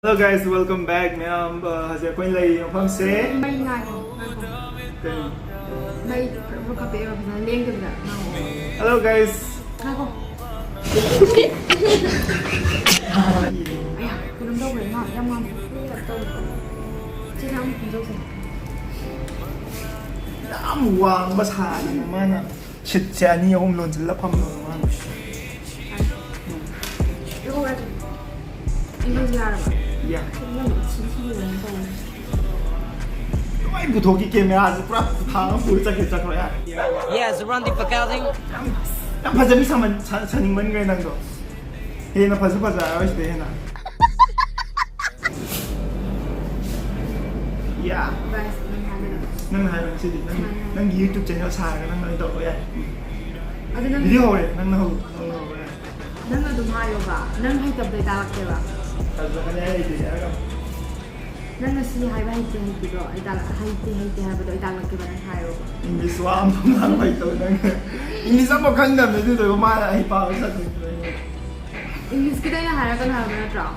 Hello guys, welcome back. मैं हज़े कोई लई हम से May nga may kapero na link na. Hello guys. Ako. Ayan, kung daw rin na, yan ma'am. Sinang daw sa. Nam wang basahan naman ah. Shit, si Ani akong loan sila pam naman. Ikaw rin. Ikaw siya ba? Yeah. Kaya mo sisiyan ko. Ay buto ki ke मैं आज पूरा थांग पूरा चके चक रहा है. Yes, Randy Pacalding. Yang pada bisa man saning man gay nang do. He na pada pada ayos deh na. Yeah. Guys, Nang hai nang sih nang YouTube channel sa nang nang do ya. Ada nang Video eh nang nang ya. nang adum hayo ba? Nang hay tab day talak ba? Kalau kanya itu ya kan. Nang nasi hay ba hay bro? Ay talak hay ha ba do talak ba nang hayo ba? English wa am mang bai to nang. English am kan da me do ma ai pa sa tu. English kita na hara kan ha ba tra.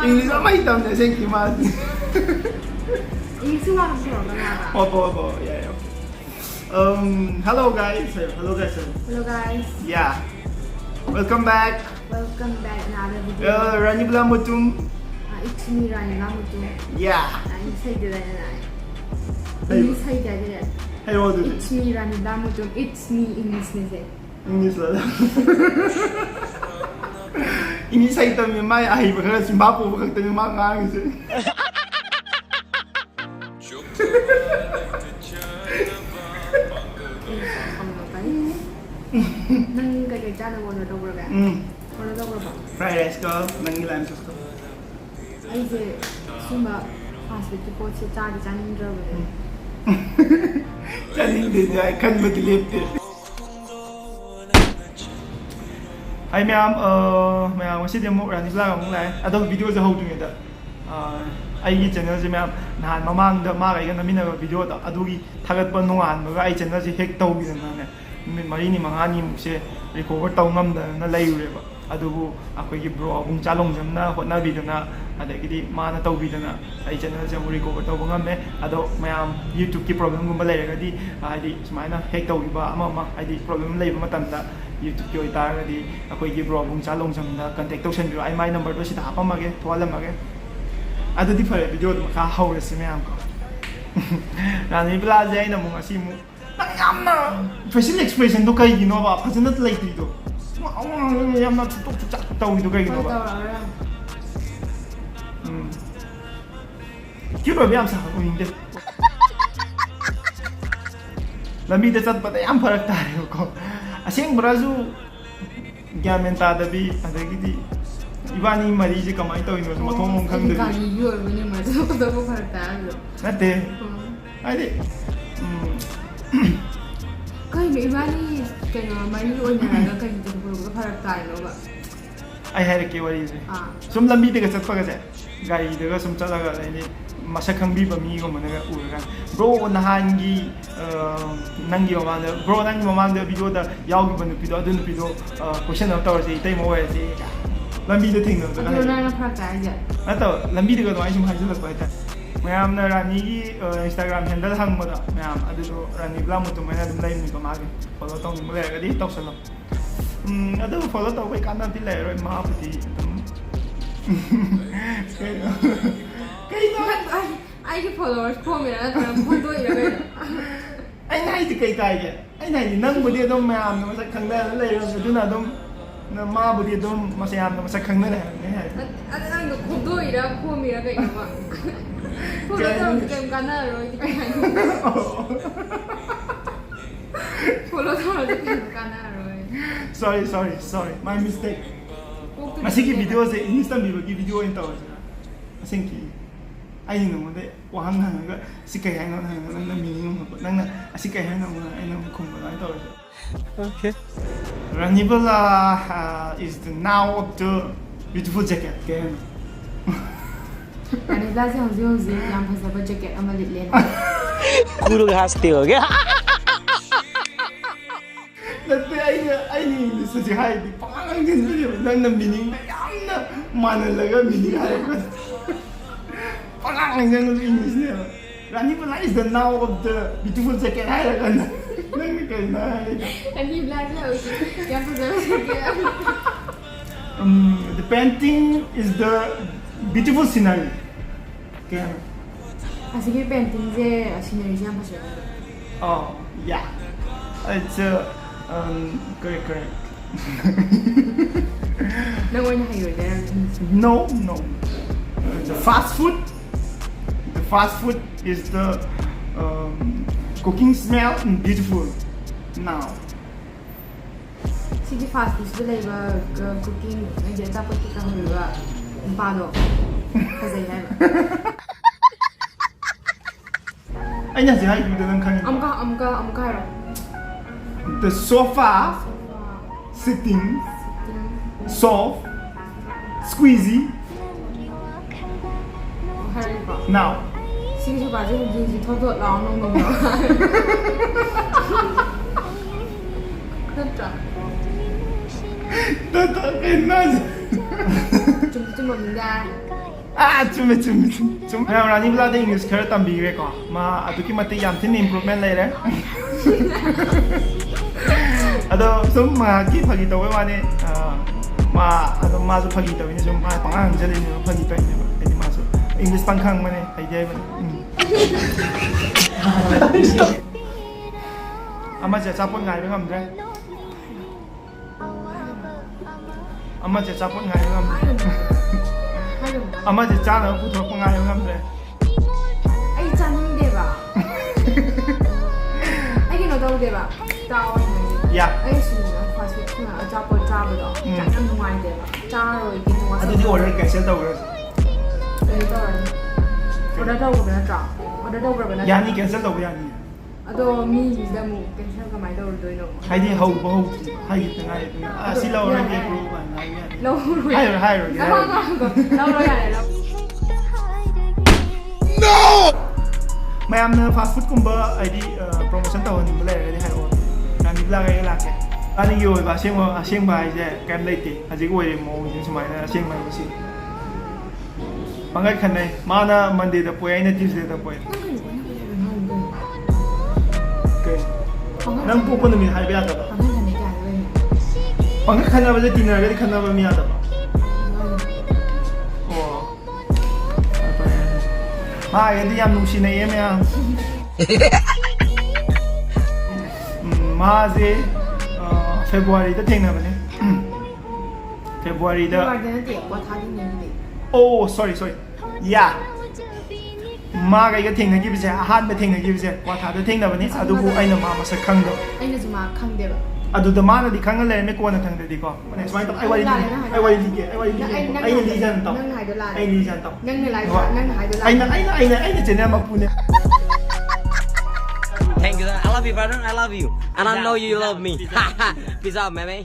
English am ai tam ne sen ki ma. English wa kan pro ba ba? Opo ya ya. Hello guys. Hello guys. Hello guys. Yeah. Welcome back. Welcome back another video. Rani Blamutum. It's me Rani Lamutu. Yeah. I'm excited and Hey. I'm excited. Hey, what is It's it? me Rani Lamutu. It's me English nese. English lah. Ini saya tahu memang ai bakal simbapo bakal tahu memang ngang sih. Nang kaya jana wono do bro ga. Wono do bro ba. Fried rice ko, nangilan sauce ko. Ai je sumba fast food ko che cha di janin dro ba. Kaling din ay kan badilip din. Hi ma'am, ma'am kasi demo Rani Bla ngong lai. Adong video sa hold ngeda. ꯑꯩꯒꯤ ꯆꯦꯅꯦꯜꯁꯦ ꯃꯌꯥꯝ ꯅꯍꯥꯟ ꯃꯃꯥꯡꯗ ꯃꯥꯒ ꯑꯩꯒ ꯅꯝꯃꯤꯟꯅꯕ ꯚꯤꯗꯤꯑꯣꯗ ꯑꯗꯨꯒꯤ ꯊꯥꯒꯠꯄ ꯅꯣꯡꯉꯥꯟꯕꯒ ꯑꯩ ꯆꯦꯅꯦꯜꯁꯦ ꯍꯦꯛ ꯇꯧꯈꯤꯗꯅꯅꯦ ꯅꯨꯃꯤꯠ 4-5ꯃꯨꯛꯁꯦ ꯔꯤꯀꯣꯚꯔ ꯇꯧ ꯉꯝꯗꯅ ꯂꯩꯔꯨꯔꯦꯕ ꯑꯗꯨꯕꯨ ꯑꯩꯈꯣꯏꯒꯤ ꯕ꯭ꯔꯣ ꯑꯕꯨꯡ ꯆꯥꯂꯣꯡꯖꯝꯅ ꯍꯣꯠꯅꯕꯤꯗꯅ ꯑꯗꯒꯤꯗꯤ ꯃꯥꯅ ꯇꯧꯕꯤꯗꯅ ꯑꯩ ꯆꯦꯅꯦꯜꯁꯦ ꯑꯃꯨꯛ ꯔꯤꯀꯣꯚꯔ ꯇꯧꯕ ꯉꯝꯃꯦ ꯑꯗꯣ ꯃꯌꯥꯝ ꯌꯨꯇ꯭ꯌꯨꯕꯀꯤ ꯄ꯭ꯔꯣꯕ꯭ꯂꯦꯝꯒꯨꯝꯕ ꯂꯩꯔꯒꯗꯤ ꯍꯥꯏꯗꯤ ꯁꯨꯃꯥꯏꯅ ꯍꯦꯛ ꯇꯧꯈꯤꯕ ꯑꯃ ꯍꯥꯏꯗꯤ ꯄ꯭ꯔꯣꯕ꯭ꯂꯦꯝ ꯂꯩꯕ ꯃꯇꯝꯗ ꯌꯨꯇ꯭ꯌꯨꯕꯀꯤ ꯑꯣꯏꯇꯥꯔꯒꯗꯤ ꯑꯩꯈꯣꯏꯒꯤ ꯕ꯭ꯔꯣ ꯑꯕꯨꯡ ꯆꯥꯂꯣꯡꯖꯝꯗ ꯀꯟꯇꯦꯛ ꯇꯧꯁꯟꯕꯤꯔꯣ ꯑꯩ ꯃꯥꯏ ꯅꯝꯕꯔꯗꯣ ꯁꯤꯗ ꯍꯥꯞꯄꯝꯃꯒꯦ ꯊꯣꯛꯍꯜꯂꯝꯃꯒꯦ ꯑꯗꯨꯗꯤ ꯐꯔꯦ ꯚꯤꯗꯤꯑꯣꯗꯣ ꯃꯈꯥ ꯍꯧꯔꯁꯤ ꯃꯌꯥꯝ ꯀꯣ ꯔꯥꯅꯤ ꯕ꯭ꯂꯥꯁꯦ ꯑꯩꯅ ꯑꯃꯨꯛ ꯉꯁꯤ ꯑꯃꯨꯛ ꯅꯪ ꯌꯥꯝꯅ ꯐꯦꯁꯤꯌꯦꯜ ꯑꯦꯛꯁꯄ꯭ꯔꯦꯁꯟꯗꯣ ꯀꯩꯒꯤꯅꯣꯕ ꯐꯖꯅ ꯂꯩꯇ꯭ꯔꯤꯗꯣ ꯌꯥꯝꯅ ꯆꯨꯞꯇꯣꯛ ꯆꯨꯞꯆꯥꯛ ꯇꯧꯔꯤꯗꯣ ꯀꯩꯒꯤꯅꯣꯕ ꯀ꯭ꯌꯨꯠ ꯑꯣꯏꯕ ꯌꯥꯝ ꯁꯥꯕ ꯑꯣꯏꯅꯤꯡꯗꯦ ꯂꯝꯕꯤꯗ ꯆꯠꯄꯗ ꯌꯥꯝ ꯐꯔꯛ ꯇꯥꯔꯦꯕꯀꯣ ꯑꯁꯦꯡꯕꯔꯁꯨ ꯒ꯭ꯌꯥꯟ ꯃꯦꯟ ꯇꯥꯗꯕꯤ ꯑꯗꯒꯤꯗꯤ 이반이 말이지 가만히 떠 있는 거죠. 뭐 통통 강들. 그러니까 이유 얼마나 맞아. 너무 그렇다. 맞대. 아니. 거의 이반이 그냥 많이 오냐가 그냥 좀 그런 거 그렇다 이거 봐. 아이 하르게 말이지. 아. 좀 람비드가 쳤다가제. 가이드가 좀 짜다가 이제 마사캉 비바 미고 뭐네가 우르가. 브로 나한기 nangi mamanda. 브로 nangi mamanda 비디오다 야오기 번 비디오 어떤 비디오 퀘션 어떠지 이때 뭐야지. lambi da thing da na na phaka ja ato lambi da ga sum hajil ko ita mayam na rani gi instagram handle hang ma da mayam adu do rani bla mu to mai dum lai ni ko ma ge follow tong ni ga di tok salo adu follow to bai kan na ti lai ro ma pati kai no ai cái followers ko me na ta photo ira ga ai nai ti kai kai ge ai nai ni nang bu di dom mayam na sa khang da lai ro du na dom 나 마부디 좀 마세암 나 마사 강내네 아니 난 고도이라 폼이라 그 이거 폴로도 좀 가나로 이렇게 폴로도 좀 가나로 sorry my mistake masih video se instant video enta aja asingki ai no de wang na ga sikai hai no na meaning nang na sikai hai no ai no khum ba ta aja okay Rani Bla is the now of the beautiful jacket game. Rani Bla से हंसी यहाँ फंसा पर jacket अमल लेना Guru hasti ho gaya. Nagpe ay ni English sa si Heidi. Pangalan din nang meaning na मानलागा meaning हायबा पगांग जंग इंग्लिश ने रानी बला is the now of the beautiful second हायगा नंग के ना Anh im lặng rồi Em bây giờ the painting is the beautiful scenery okay Asige painting je scenery jam pasal. oh yeah it's correct Nang wala hayo there. no the fast food is the cooking smell beautiful now Sige fast food sa lay ba cooking ang dia dapat kita hayo pado. Kasi hay. anh nhận gì hay chúng ta đang khăn Amka ro. the sofa sitting soft squeezy Hari ba. now Sige sa ba je ji thot lao nong. đó cái nói Chúng mình ra. chumi now rani bla de english khar tambi re ko ma aduki mate yam thin improvement lai re ado sum ma ki phagi to wa ne ma ado ma su phagi to ni sum ma pang jale ni phagi to ni ani ma su english pang khang ma ne ai jai ba ama ja chapon ngai ba ngam dre ama ja chapon ngai ba ngam ama ja cha na pu tho pang ngai ba ngam dre Ai chan hing de ba. Ai ki no do de ba. Tao ai. ya Ai su na fast food na a job or job do. Cha nam nuai de ba. Cha rồi ki nuai. aduki order cancel to re Đấy rồi. Order đâu của nó trả. Order đâu của nó. yani cancel to ya ni Ado mi da mu cái sao cái máy đâu rồi nó. hai di hau ba hau hai di ngai si lo re ke ko ba ngai ya Lâu rồi. hai rồi Lâu rồi này lâu. mayam na fast food kumba id promotion to ni bale re hai o nani bla ga la ke ani yo ba sing ba je kam lai ti aji ko re mo ni sumai na sing mai si pangai khan nei mana monday da poi na tuesday da poi ke nang pu pon mi hai ba da Còn cái này cả rồi. pangai khan na ba je dinner ga khan na ba mi ya da ba ma yandi yam nushi na yem ya ma je February da theng na ba ne February Nhưng mà da cái nó tiệm qua thái đi nhìn đi. oh sorry yeah ma ga ga theng na gi bi je ahan ba theng na gi bi je kwa tha da theng na ba ne adu bu aina ma ma sa khang do Anh là gì mà khăn đẹp. adu da ma na di khang le me ko na thang da di ko ne swai to ai wali li ke ai li jan to Nâng hải đô la. ai li jan to Nâng người lại nâng hải đô la. ai je na ma pu ne Thank you. I love you, brother. I love you. And I know you love me. Peace out, man.